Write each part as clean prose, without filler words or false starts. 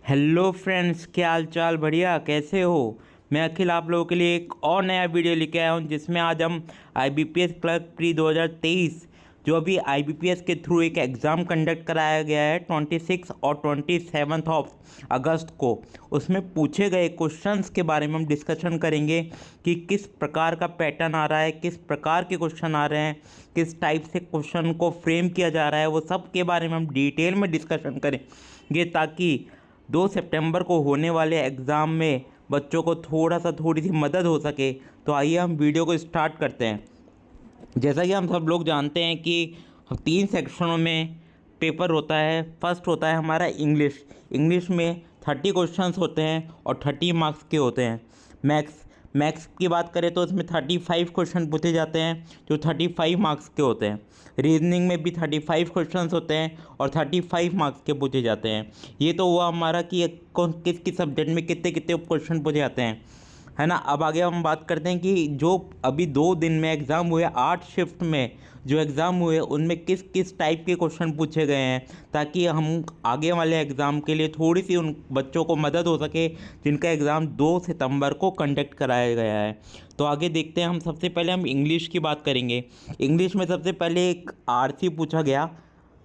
Hello friends, क्या हाल चाल? बढ़िया, कैसे हो? मैं अखिल आप लोगों के लिए एक और नया वीडियो लेके आया हूं, जिसमें आज हम आईबीपीएस क्लर्क प्री 2023 जो अभी आईबीपीएस के थ्रू एक एग्ज़ाम कंडक्ट कराया गया है 26 और 27 ऑफ अगस्त को, उसमें पूछे गए क्वेश्चंस के बारे में हम डिस्कशन करेंगे कि किस प्रकार का पैटर्न आ रहा है, किस प्रकार के क्वेश्चन आ रहे हैं, किस टाइप से क्वेश्चन को फ्रेम किया जा रहा है, वो सब के बारे में हम डिटेल में डिस्कशन करेंगे ताकि 2 सितंबर को होने वाले एग्ज़ाम में बच्चों को थोड़ी सी मदद हो सके। तो आइए हम वीडियो को स्टार्ट करते हैं। जैसा कि हम सब लोग जानते हैं कि 3 सेक्शनों में पेपर होता है। फर्स्ट होता है हमारा इंग्लिश। इंग्लिश में 30 क्वेश्चंस होते हैं और 30 मार्क्स के होते हैं। मैथ्स मैथ्स की बात करें तो इसमें 35 क्वेश्चन पूछे जाते हैं जो 35 मार्क्स के होते हैं। रीजनिंग में भी 35 क्वेश्चंस होते हैं और 35 मार्क्स के पूछे जाते हैं। ये तो हुआ हमारा कि किस किस सब्जेक्ट में कितने कितने क्वेश्चन पूछे जाते हैं, है ना। अब आगे हम बात करते हैं कि जो अभी 2 दिन में एग्ज़ाम हुए, 8 शिफ्ट में जो एग्ज़ाम हुए, उनमें किस किस टाइप के क्वेश्चन पूछे गए हैं, ताकि हम आगे वाले एग्ज़ाम के लिए थोड़ी सी उन बच्चों को मदद हो सके जिनका एग्ज़ाम 2 सितंबर को कंडक्ट कराया गया है। तो आगे देखते हैं। हम सबसे पहले हम इंग्लिश की बात करेंगे। इंग्लिश में सबसे पहले एक आरसी पूछा गया।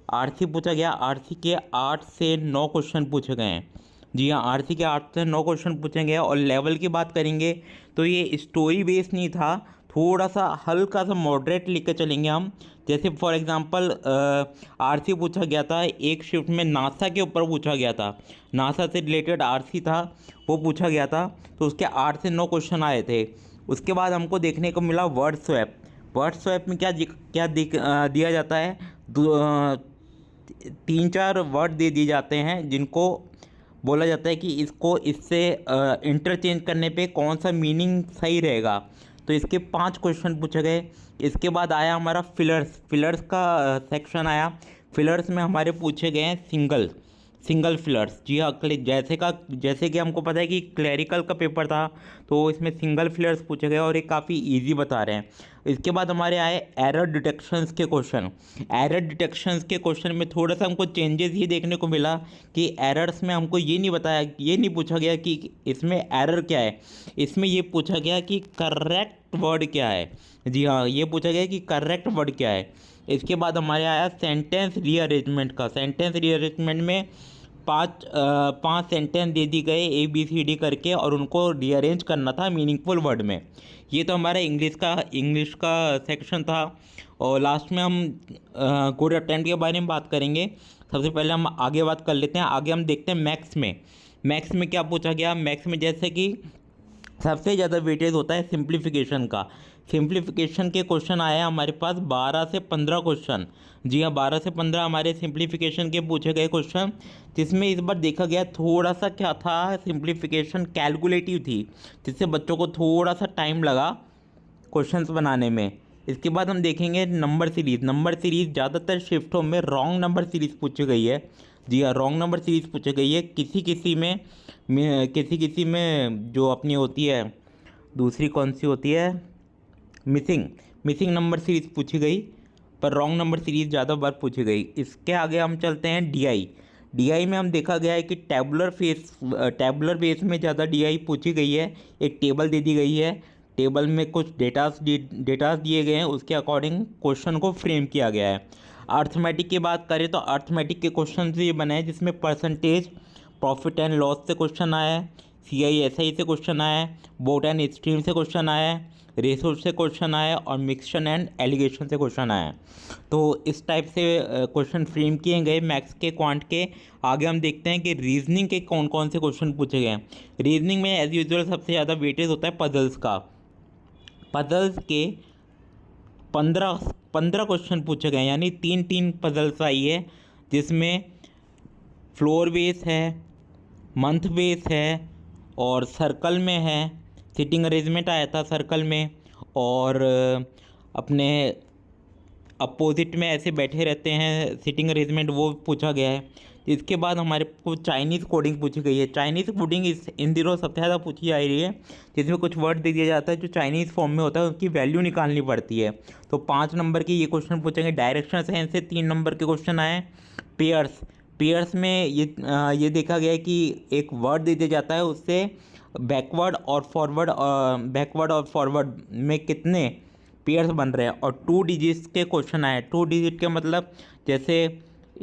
आरसी के 8 से 9 क्वेश्चन पूछे गए हैं। जी हाँ, आरसी के 8 से 9 क्वेश्चन पूछेंगे। और लेवल की बात करेंगे तो ये स्टोरी बेस नहीं था, थोड़ा सा हल्का सा मॉडरेट लेकर चलेंगे हम। जैसे फॉर एग्जांपल आरसी पूछा गया था, एक शिफ्ट में नासा के ऊपर पूछा गया था, नासा से रिलेटेड आरसी था, वो पूछा गया था। तो उसके 8 से 9 क्वेश्चन आए थे। उसके बाद हमको देखने को मिला वर्ड स्वैप। वर्ड स्वैप में दिया जाता है, 3-4 वर्ड दे दिए जाते हैं जिनको बोला जाता है कि इसको इससे इंटरचेंज करने पे कौन सा मीनिंग सही रहेगा। तो इसके 5 क्वेश्चन पूछे गए। इसके बाद आया हमारा फिलर्स का सेक्शन आया। फिलर्स में हमारे पूछे गए हैं सिंगल फिलर्स। जी हाँ, जैसे कि हमको पता है कि क्लैरिकल का पेपर था, तो इसमें सिंगल फिलर्स पूछे गए और ये काफ़ी इजी बता रहे हैं। इसके बाद हमारे आए एरर डिटेक्शंस के क्वेश्चन। एरर डिटेक्शंस के क्वेश्चन में थोड़ा सा हमको चेंजेस ये देखने को मिला कि एरर्स में हमको ये नहीं पूछा गया कि इसमें एरर क्या है, इसमें ये पूछा गया कि करेक्ट वर्ड क्या है। जी हाँ, ये पूछा गया कि करेक्ट वर्ड क्या है। इसके बाद हमारे आया सेंटेंस रीअरेंजमेंट का। सेंटेंस रीअरेंजमेंट में पांच सेंटेंस दे दी गए ABCD करके, और उनको रीअरेंज करना था मीनिंगफुल वर्ड में। ये तो हमारा इंग्लिश का सेक्शन था। और लास्ट में हम कोड अटेम्प्ट के बारे में बात करेंगे। सबसे पहले हम आगे बात कर लेते हैं। आगे हम देखते हैं मैथ्स में क्या पूछा गया। मैथ्स में जैसे कि सबसे ज़्यादा वेटेज होता है सिंप्लीफिकेशन का। सिंप्लीफिकेशन के क्वेश्चन आए हैं हमारे पास 12 से 15 क्वेश्चन। जी हाँ, 12 से 15 हमारे सिंप्लीफिकेशन के पूछे गए क्वेश्चन, जिसमें इस बार देखा गया थोड़ा सा क्या था, सिंप्लीफिकेशन कैलकुलेटिव थी, जिससे बच्चों को थोड़ा सा टाइम लगा क्वेश्चंस बनाने में। इसके बाद हम देखेंगे नंबर सीरीज़ ज़्यादातर शिफ्टों में रॉन्ग नंबर सीरीज़ पूछी गई है। जी हाँ, रॉन्ग नंबर सीरीज़ पूछी गई है। किसी किसी में जो अपनी होती है, दूसरी कौन सी होती है, मिसिंग नंबर सीरीज़ पूछी गई, पर रॉन्ग नंबर सीरीज़ ज़्यादा बार पूछी गई। इसके आगे हम चलते हैं डीआई में हम देखा गया है कि टैबुलर बेस में ज़्यादा डीआई पूछी गई है। एक टेबल दे दी गई है, टेबल में कुछ डेटास दिए गए हैं, उसके अकॉर्डिंग क्वेश्चन को फ्रेम किया गया है। अर्थमेटिक की बात करें तो अर्थमेटिक के क्वेश्चन ये बने हैं जिसमें परसेंटेज, प्रॉफिट एंड लॉस से क्वेश्चन आया है, CISI से क्वेश्चन आया है, बोट एंड स्ट्रीम से क्वेश्चन आया है, रेशो से क्वेश्चन आया है, और मिक्सचर एंड एलिगेशन से क्वेश्चन आया है। तो इस टाइप से क्वेश्चन फ्रेम किए गए मैथ्स के, क्वांट के। आगे हम देखते हैं कि रीजनिंग के कौन कौन से क्वेश्चन पूछे गए हैं। रीजनिंग में एज यूजुअल सबसे ज़्यादा वेटेज होता है पजल्स का। पजल्स के 15 क्वेश्चन पूछे गए, यानी 3 पजल्स आई है, जिसमें फ्लोर बेस है, मंथ बेस है, और सर्कल में है। सिटिंग अरेंजमेंट आया था सर्कल में, और अपने अपोजिट में ऐसे बैठे रहते हैं सिटिंग अरेंजमेंट, वो पूछा गया है। इसके बाद हमारे को चाइनीज़ कोडिंग पूछी गई है। चाइनीज़ कोडिंग इन दिनों सबसे ज़्यादा पूछी जा रही है, जिसमें कुछ वर्ड दे दिया जाता है जो चाइनीज़ फॉर्म में होता है, उसकी वैल्यू निकालनी पड़ती है। तो 5 नंबर के ये क्वेश्चन पूछेंगे। डायरेक्शन साइंस से 3 नंबर के क्वेश्चन आए। पेयर्स पेयर्स में ये देखा गया है कि एक वर्ड दे दिया जाता है, उससे बैकवर्ड और फॉरवर्ड में कितने पेयर्स बन रहे हैं, और 2 डिजिट्स के क्वेश्चन आए। 2 डिजिट के मतलब जैसे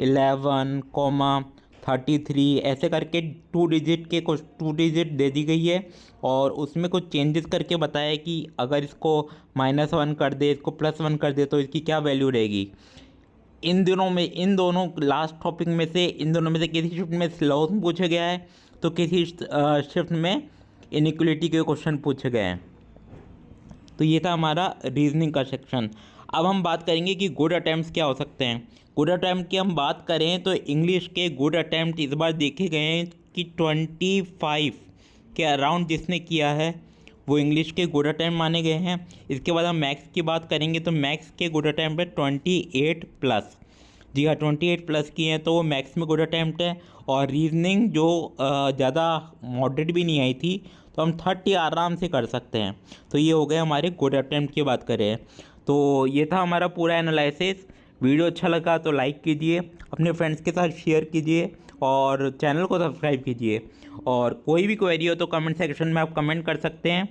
11, 33 ऐसे करके 2 डिजिट दे दी गई है, और उसमें कुछ चेंजेस करके बताया है कि अगर इसको -1 कर दे, इसको +1 कर दे तो इसकी क्या वैल्यू रहेगी। इन दोनों लास्ट टॉपिक में से किसी शिफ्ट में स्लॉथ पूछा गया है, तो किसी शिफ्ट में इनइक्वलिटी के क्वेश्चन पूछे गए हैं। तो ये था हमारा रीजनिंग का सेक्शन। अब हम बात करेंगे कि गुड अटैम्प्ट्स क्या हो सकते हैं। गुड अटैम्प्ट की हम बात करें तो इंग्लिश के गुड अटैम्प्ट इस बार देखे गए हैं कि 25 के अराउंड जिसने किया है वो इंग्लिश के गुड अटैम्प्ट माने गए हैं। इसके बाद हम मैथ्स की बात करेंगे तो मैथ्स के गुड अटैम्प्ट है 28+। जी हाँ, 28+ किए हैं तो वो मैथ्स में गुड अटैम्प्ट है। और रीजनिंग जो ज़्यादा मॉडरेट भी नहीं आई थी, तो हम 30 आराम से कर सकते हैं। तो ये हो गए हमारे गुड अटैम्प्ट की बात करें। तो ये था हमारा पूरा एनालिसिस। वीडियो अच्छा लगा तो लाइक कीजिए, अपने फ्रेंड्स के साथ शेयर कीजिए और चैनल को सब्सक्राइब कीजिए। और कोई भी क्वेरी हो तो कमेंट सेक्शन में आप कमेंट कर सकते हैं।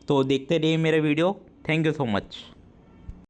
तो देखते रहिए मेरा video. Thank you so much.